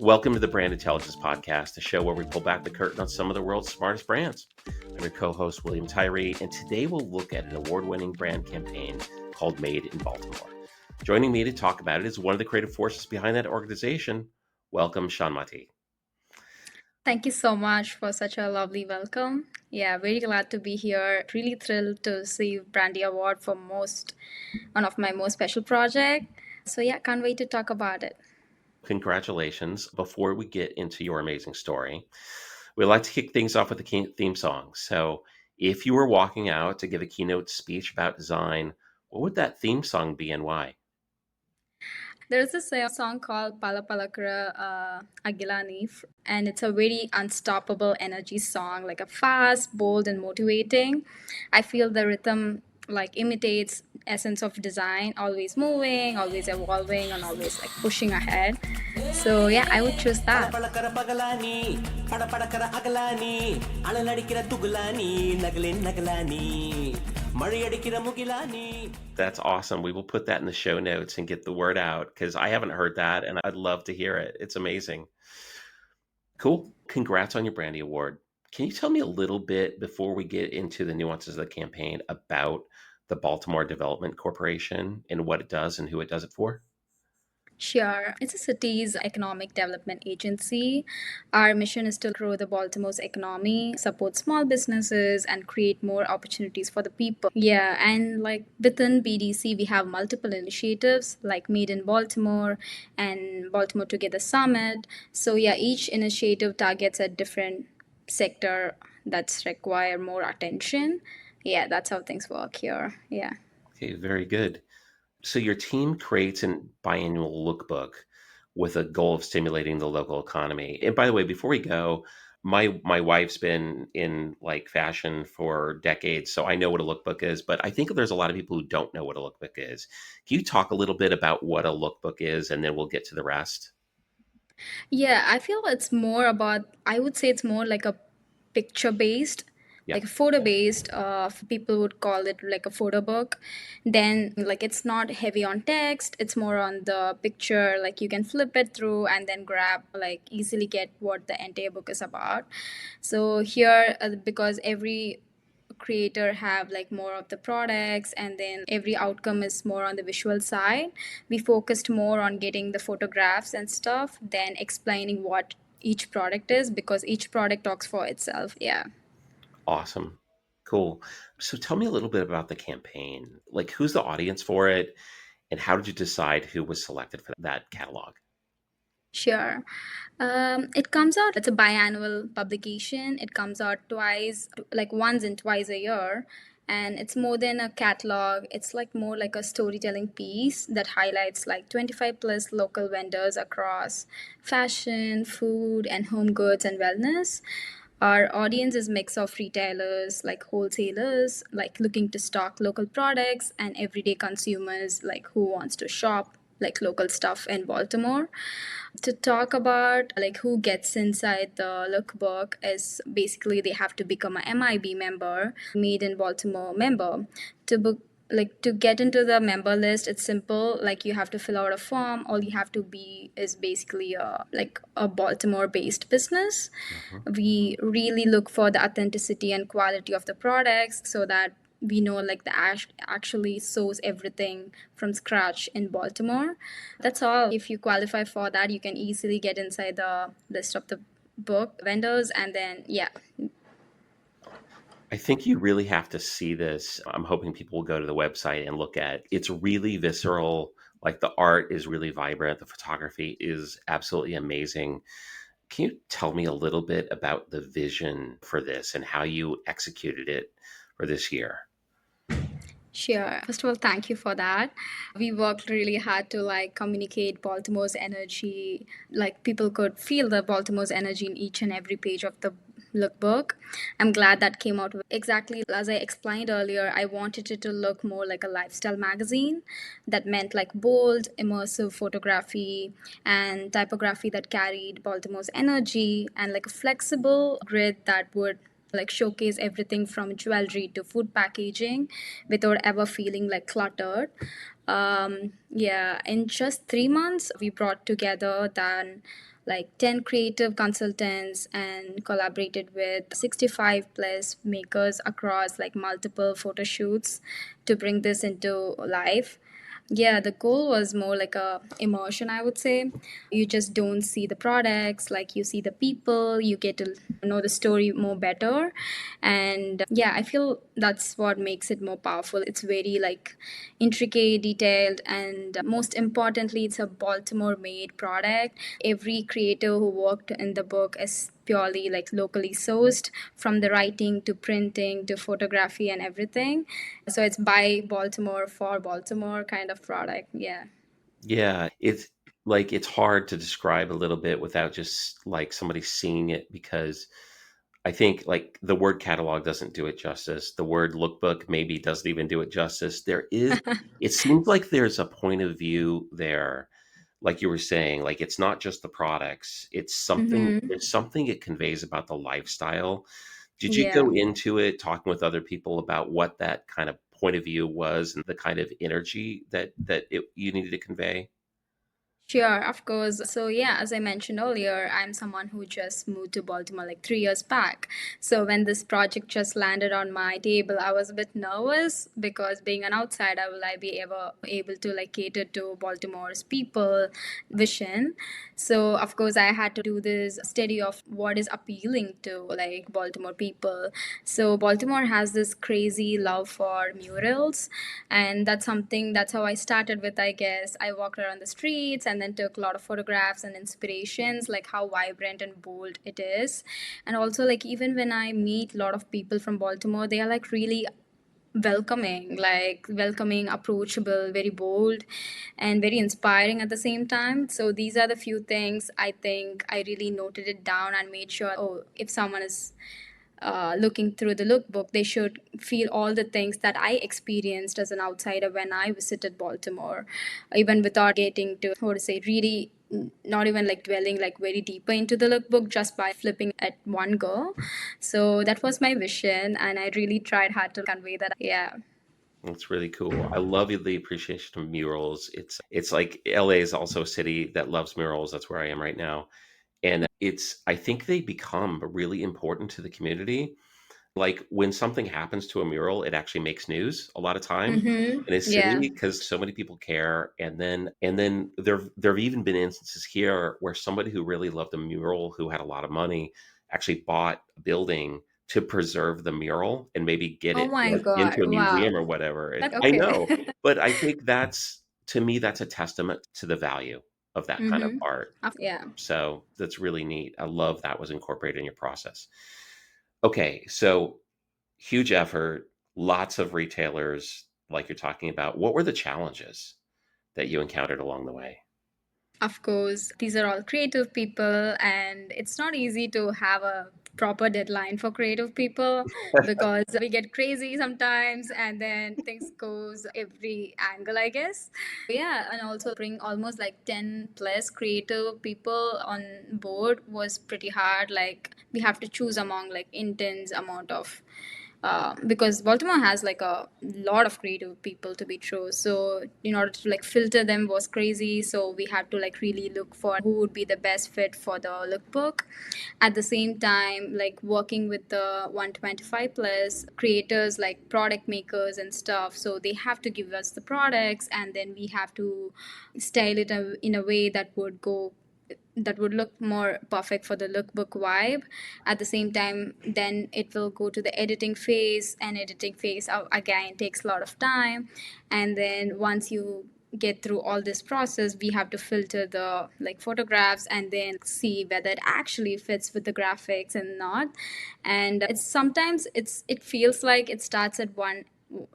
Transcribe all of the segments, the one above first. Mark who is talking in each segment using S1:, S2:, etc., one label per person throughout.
S1: Welcome to the Brand Intelligence Podcast, a show where we pull back the curtain on some of the world's smartest brands. I'm your co host, William Tyree, and today we'll look at an award winning brand campaign called Made in Baltimore. Joining me to talk about it is one of the creative forces behind that organization. Welcome, Shanmathy.
S2: Thank you so much for such a lovely welcome. Yeah, very glad to be here. Really thrilled to receive Brandy Award for one of my most special project. So yeah, can't wait to talk about it.
S1: Congratulations. Before we get into your amazing story, we like to kick things off with a theme song. So, if you were walking out to give a keynote speech about design, what would that theme song be and why?
S2: There's this song called Pala Palakra Agilani, and it's a very unstoppable energy song, like a fast, bold, and motivating. I feel the rhythm like imitates essence of design, always moving, always evolving, and always like pushing ahead. So yeah, I would choose that.
S3: பளபளக்கற பகலானி படபடக்கற அகலானி அழலடிக்கிற துகுலானி நகலின் நகலானி மழையடிக்கிற முகிலானி.
S1: That's awesome. We will put that in the show notes and get the word out because I haven't heard that and I'd love to hear it. It's amazing. Cool. Congrats on your Brandy Award. Can you tell me a little bit before we get into the nuances of the campaign about the Baltimore Development Corporation and what it does and who it does it for?
S2: Sure. It's a city's economic development agency. Our mission is to grow the Baltimore's economy, support small businesses, and create more opportunities for the people. Yeah, and like within BDC, we have multiple initiatives like Made in Baltimore and Baltimore Together Summit. So, yeah, each initiative targets a different sector that's require more attention. Yeah, that's how things work here. Yeah.
S1: Okay, very good. So your team creates an biannual lookbook with a goal of stimulating the local economy. And by the way, before we go, my wife's been in like fashion for decades, so I know what a lookbook is, but I think there's a lot of people who don't know what a lookbook is. Can you talk a little bit about what a lookbook is and then we'll get to the rest?
S2: Yeah, I feel it's more about, I would say it's more like a picture based,
S1: Yeah.
S2: like a photo based. People would call it like a photo book. Then, like, it's not heavy on text, it's more on the picture. Like, you can flip it through and then grab, like, easily get what the entire book is about. So, here, because every creator have like more of the products and then every outcome is more on the visual side, we focused more on getting the photographs and stuff than explaining what each product is because each product talks for itself. Yeah.
S1: Awesome. Cool. So tell me a little bit about the campaign. Like who's the audience for it and how did you decide who was selected for that catalog?
S2: Sure. It comes out, it's a biannual publication. It comes out twice, like once and twice a year. And it's more than a catalog, it's like more like a storytelling piece that highlights like 25 plus local vendors across fashion, food, and home goods and wellness. Our audience is mix of retailers, like wholesalers, like looking to stock local products, and everyday consumers, like who wants to shop like local stuff in Baltimore. To talk about like who gets inside the lookbook is basically they have to become a MIB member, Made in Baltimore member. To book like to get into the member list, it's simple. Like you have to fill out a form. All you have to be is basically a Baltimore based business.
S1: Mhm.
S2: We really look for the authenticity and quality of the products so that we know like the actually source everything from scratch in Baltimore. That's all. If you qualify for that, you can easily get inside the list of the book vendors and then yeah.
S1: I think you really have to see this. I'm hoping people will go to the website and look at it. It's really visceral. Like the art is really vibrant. The photography is absolutely amazing. Can you tell me a little bit about the vision for this and how you executed it for this year?
S2: Sure. First of all, thank you for that. We worked really hard to like communicate Baltimore's energy. Like people could feel the Baltimore's energy in each and every page of the lookbook. I'm glad that came out exactly as I explained earlier. I wanted it to look more like a lifestyle magazine. That meant like bold, immersive photography and typography that carried Baltimore's energy and like a flexible grid that would like showcase everything from jewelry to food packaging without ever feeling like cluttered. Yeah, in just 3 months, we brought together then like 10 creative consultants and collaborated with 65 plus makers across like multiple photo shoots to bring this into life. Yeah, the goal was more like a immersion, I would say. You just don't see the products, like you see the people, you get to know the story more better. And yeah, I feel that's what makes it more powerful. It's very like intricate, detailed, and most importantly, it's a Baltimore made product. Every creator who worked in the book is purely like locally sourced, from the writing to printing to photography and everything. So it's by Baltimore for Baltimore kind of product. Yeah.
S1: Yeah, it's like it's hard to describe a little bit without just like somebody seeing it because I think like the word catalog doesn't do it justice. The word lookbook maybe doesn't even do it justice. It seems like there's a point of view there, like you were saying, like it's not just the products,
S2: Mm-hmm.
S1: there's something it conveys about the lifestyle. Did you
S2: Yeah.
S1: go into it talking with other people about what that kind of point of view was and the kind of energy you needed to convey?
S2: Sure, of course. So, yeah, as I mentioned earlier, I'm someone who just moved to Baltimore like 3 years back. So, when this project just landed on my table, I was a bit nervous because being an outsider, will I be ever able to like cater to Baltimore's people vision? So, of course, I had to do this study of what is appealing to like Baltimore people. So, Baltimore has this crazy love for murals, and that's how I started with, I guess. I walked around the streets and then took a lot of photographs and inspirations, like how vibrant and bold it is. And also, like, even when I meet a lot of people from Baltimore, they are like really welcoming, approachable, very bold, and very inspiring at the same time. So these are the few things I think I really noted it down and made sure, oh, if someone is looking through the lookbook, they should feel all the things that I experienced as an outsider when I visited Baltimore, even without getting to, how to say, really not even like dwelling like very deeper into the lookbook, just by flipping at one go. So that was my vision, and I really tried hard to convey that. Yeah.
S1: That's really cool. I love the appreciation of murals. It's like LA is also a city that loves murals. That's where I am right now. And I think they become really important to the community. Like when something happens to a mural, it actually makes news a lot of times
S2: Mm-hmm.
S1: in a
S2: Yeah.
S1: city because so many people care. And then there've even been instances here where somebody who really loved a mural, who had a lot of money, actually bought a building to preserve the mural and maybe get
S2: Oh
S1: it
S2: my
S1: like into
S2: God.
S1: a museum
S2: Wow.
S1: or whatever. I
S2: Okay.
S1: know, but I think that's to me that's a testament to the value of that kind of
S2: Mm-hmm.
S1: art.
S2: Yeah.
S1: So that's really neat. I love that was incorporated in your process. Okay, so huge effort, lots of retailers like you're talking about. What were the challenges that you encountered along the way?
S2: Of course, these are all creative people, and it's not easy to have a proper deadline for creative people because we get crazy sometimes and then things goes every angle, I guess. Yeah, and also bring almost like 10 plus creative people on board was pretty hard. Like we have to choose among like intense amount of because Baltimore has like a lot of creative people, to be true. So in order to like filter them was crazy. So we had to like really look for who would be the best fit for the lookbook. At the same time, like working with the 125 plus creators, like product makers and stuff. So they have to give us the products, and then we have to style it in a way that would look more perfect for the lookbook vibe. At the same time, then it will go to the editing phase, and editing phase again takes a lot of time. And then once you get through all this process, we have to filter the like photographs and then see whether it actually fits with the graphics and not. And it's sometimes it feels like it starts at one,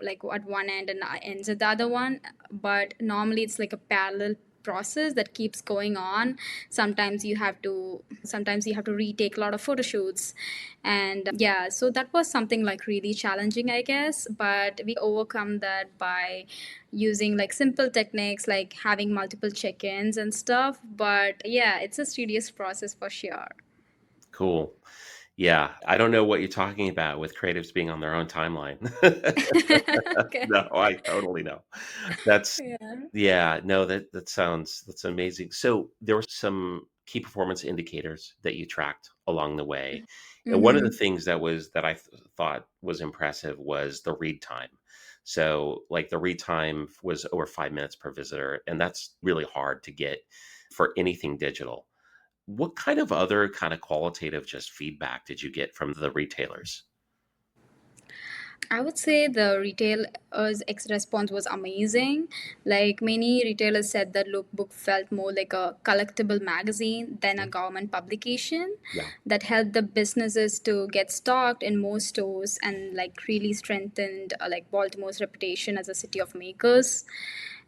S2: like at one end and ends at the other one, but normally it's like a parallel process that keeps going on. Sometimes you have to retake a lot of photo shoots. And yeah, so that was something like really challenging, I guess, but we overcome that by using like simple techniques like having multiple check-ins and stuff. But yeah, it's a studious process for sure.
S1: Cool. Yeah, I don't know what you're talking about with creatives being on their own timeline.
S2: Okay.
S1: No, I totally know. That's
S2: Yeah.
S1: yeah, no, that's amazing. So there were some key performance indicators that you tracked along the way. And one of the
S2: Mm-hmm.
S1: things that I thought was impressive was the read time. So, like, the read time was over 5 minutes per visitor, and that's really hard to get for anything digital. What kind of other kind of qualitative just feedback did you get from the retailers?
S2: I would say the retailers' response was amazing. Like many retailers said that Lookbook felt more like a collectible magazine than a
S1: Mhm.
S2: government publication
S1: Yeah,
S2: that helped the businesses to get stocked in more stores and like really strengthened like Baltimore's reputation as a city of makers.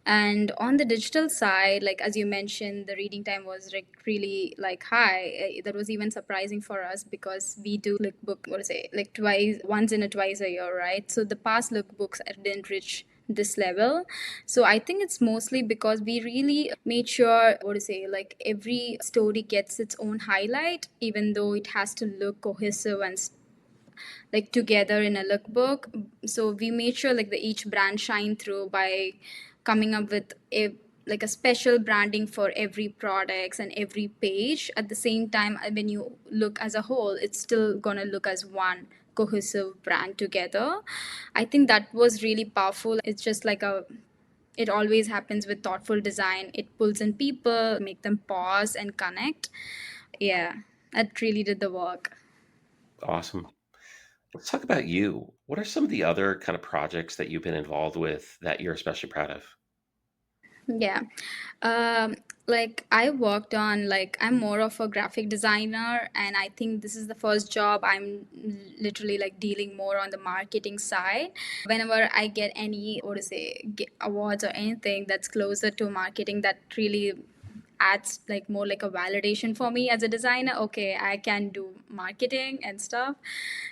S2: And on the digital side, like as you mentioned, the reading time was like really like high. That was even surprising for us because we do lookbook, what to say, like twice, once in a twice a year, right? So the past lookbooks didn't reach this level. So I think it's mostly because we really made sure, what to say, like every story gets its own highlight, even though it has to look cohesive and like together in a lookbook. So we made sure like the each brand shine through by coming up with a like a special branding for every products and every page. At the same time, when you look as a whole, it's still gonna look as one cohesive brand together. I think that was really powerful. It's just like a it always happens with thoughtful design. It pulls in people, make them pause and connect. Yeah, that really did the work.
S1: awesome. Let's talk about you. What are some of the other kind of projects that you've been involved with that you're especially proud of?
S2: Yeah. Um, like I worked on like I'm more of a graphic designer, and I think this is the first job I'm literally like dealing more on the marketing side. Whenever I get any, what to say, get awards or anything that's closer to marketing, that really adds like more like a validation for me as a designer. Okay, I can do marketing and stuff.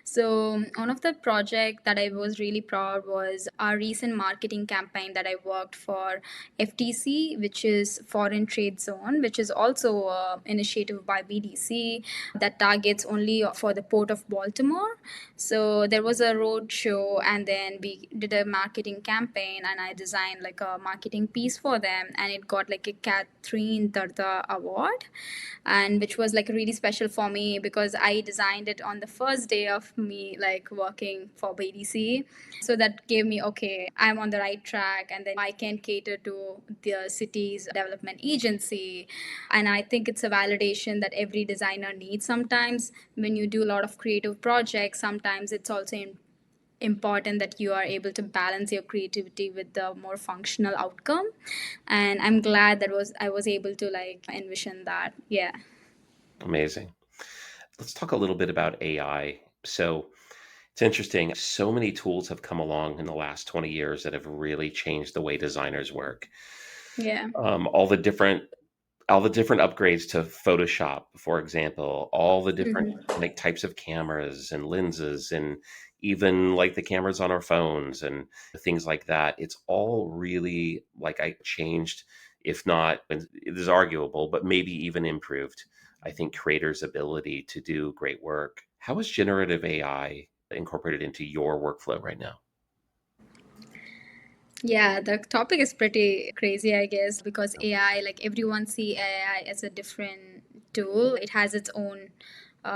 S2: So one of the project that I was really proud was our recent marketing campaign that I worked for FTC, which is Foreign Trade Zone, which is also an initiative by BDC that targets only for the port of Baltimore. So there was a road show, and then we did a marketing campaign, and I designed like a marketing piece for them, and it got like a Catherine Darda award, and which was like really special for me because I designed it on the first day of me like working for BDC. So that gave me, okay, I'm on the right track, and then I can cater to the city's development agency. And I think it's a validation that every designer needs sometimes. When you do a lot of creative projects, sometimes it's also important that you are able to balance your creativity with the more functional outcome. And I'm glad that was I was able to like envision that. Yeah.
S1: Amazing. Let's talk a little bit about AI. So, it's interesting. So many tools have come along in the last 20 years that have really changed the way designers work.
S2: Yeah.
S1: Um, all the different all the different upgrades to Photoshop, for example, all the different
S2: Mhm.
S1: like types of cameras and lenses and even like the cameras on our phones and things like that. It's all really like I changed, if not, and it is arguable, but maybe even improved, I think, creators' ability to do great work. How is generative AI incorporated into your workflow right now?
S2: Yeah, the topic is pretty crazy, I guess, because AI, like everyone see AI as a different tool. It has its own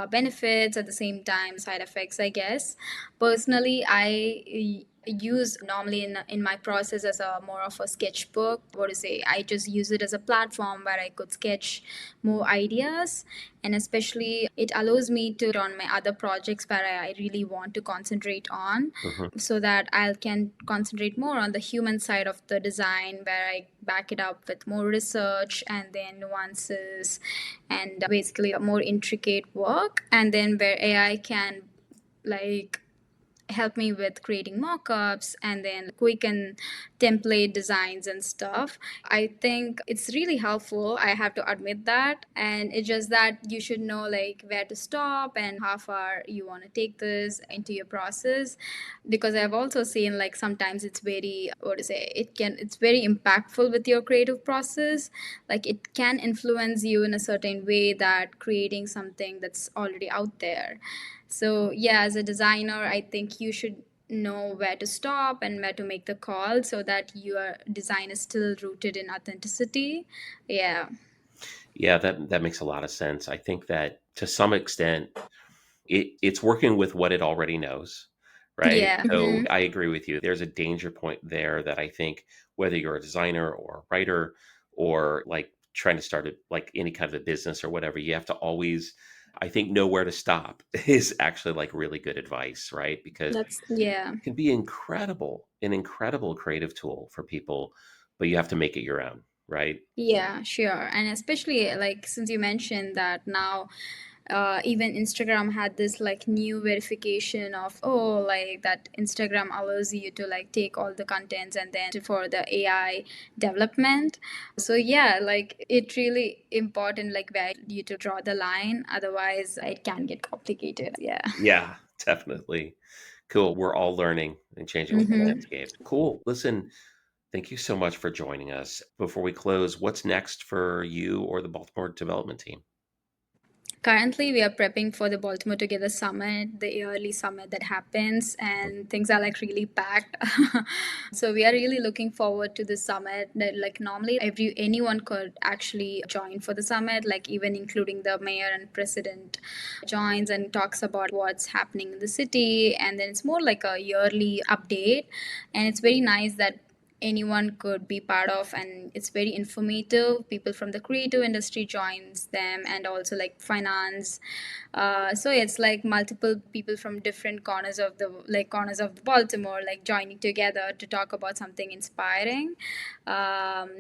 S2: benefits at the same time side effects, I guess. Personally, I use normally in my process as a more of a sketchbook. What to say? I just use it as a platform where I could sketch more ideas, and especially it allows me to on my other projects where I really want to concentrate on,
S1: Mhm.
S2: so that I can concentrate more on the human side of the design where I back it up with more research and then nuances and basically a more intricate work, and then where AI can like help me with creating mockups and then quick and template designs and stuff. I think it's really helpful. I have to admit that. And it's just that you should know like where to stop and how far you want to take this into your process. Because I've also seen like sometimes it's very, what to say, it's very impactful with your creative process. Like it can influence you in a certain way that creating something that's already out there. So, yeah, as a designer, I think you should know where to stop and where to make the call so that your design is still rooted in authenticity. Yeah.
S1: Yeah, that makes a lot of sense. I think that to some extent, it's working with what it already knows, right?
S2: Yeah.
S1: So
S2: Hmm.
S1: I agree with you. There's a danger point there that I think whether you're a designer or a writer or like trying to start like any kind of a business or whatever, you have to always, I think, know where to stop is actually like really good advice, right? Because
S2: That's yeah.
S1: it can be an incredible creative tool for people, but you have to make it your own, right?
S2: Yeah, sure. And especially like since you mentioned that now even Instagram had this like new verification of, oh, like that Instagram allows you to like take all the contents and then for the AI development. So yeah, like it really important like where you to draw the line, otherwise it can get complicated. Yeah.
S1: Yeah, definitely. Cool. We're all learning and changing with the
S2: Mm-hmm.
S1: landscape. Cool. Listen, thank you so much for joining us. Before we close, what's next for you or the Baltimore development team?
S2: Currently, we are prepping for the Baltimore Together Summit, the yearly summit that happens, and things are like really packed. So we are really looking forward to the summit. That like normally, every anyone could actually join for the summit, like even including the mayor and president joins and talks about what's happening in the city, and then it's more like a yearly update, and it's very nice that anyone could be part of, and it's very informative. People from the creative industry joins them, and also like finance. So it's like multiple people from different corners of Baltimore like joining together to talk about something inspiring.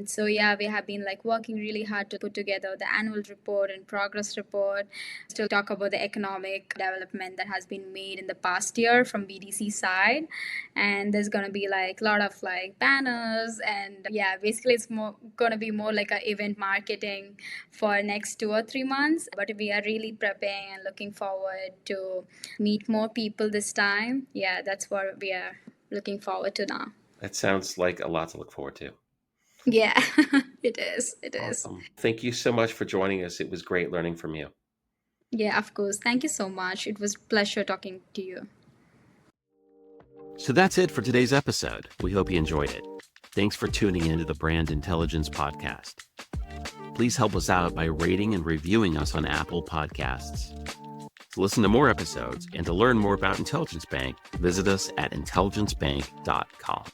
S2: So yeah, we have been like working really hard to put together the annual report and progress report to talk about the economic development that has been made in the past year from BDC side. And there's gonna be like a lot of like banners, and yeah, basically it's more gonna be more like a event marketing for next 2 or 3 months. But we are really prepping and looking forward to meet more people this time. Yeah, that's what we are looking forward to now.
S1: That sounds like a lot to look forward to.
S2: Yeah. It is, it is.
S1: Awesome. Thank you so much for joining us. It was great learning from you.
S2: Yeah, of course, thank you so much. It was a pleasure talking to you.
S4: So that's it for today's episode. We hope you enjoyed it. Thanks for tuning in to the Brand Intelligence Podcast. Please help us out by rating and reviewing us on Apple Podcasts. To listen to more episodes and to learn more about Intelligence Bank, visit us at intelligencebank.com.